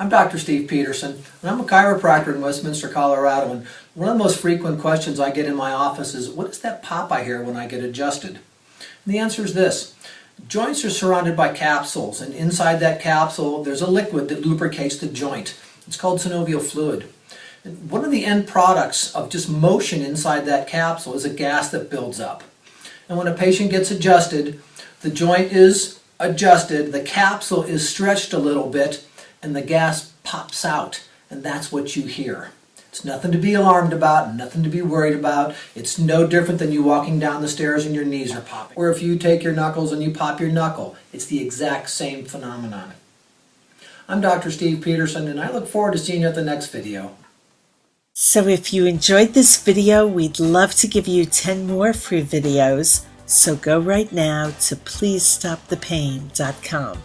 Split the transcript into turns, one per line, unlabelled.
I'm Dr. Steve Peterson, and I'm a chiropractor in Westminster, Colorado, and one of the most frequent questions I get in my office is, what is that pop I hear when I get adjusted? And the answer is this. Joints are surrounded by capsules, and inside that capsule there's a liquid that lubricates the joint. It's called synovial fluid. And one of the end products of just motion inside that capsule is a gas that builds up. And when a patient gets adjusted, the joint is adjusted, the capsule is stretched a little bit, and the gas pops out, and that's what you hear. It's nothing to be alarmed about, nothing to be worried about. It's no different than you walking down the stairs and your knees are popping. Or if you take your knuckles and you pop your knuckle, it's the exact same phenomenon. I'm Dr. Steve Peterson, and I look forward to seeing you at the next video.
So if you enjoyed this video, we'd love to give you 10 more free videos. So go right now to pleasestopthepain.com.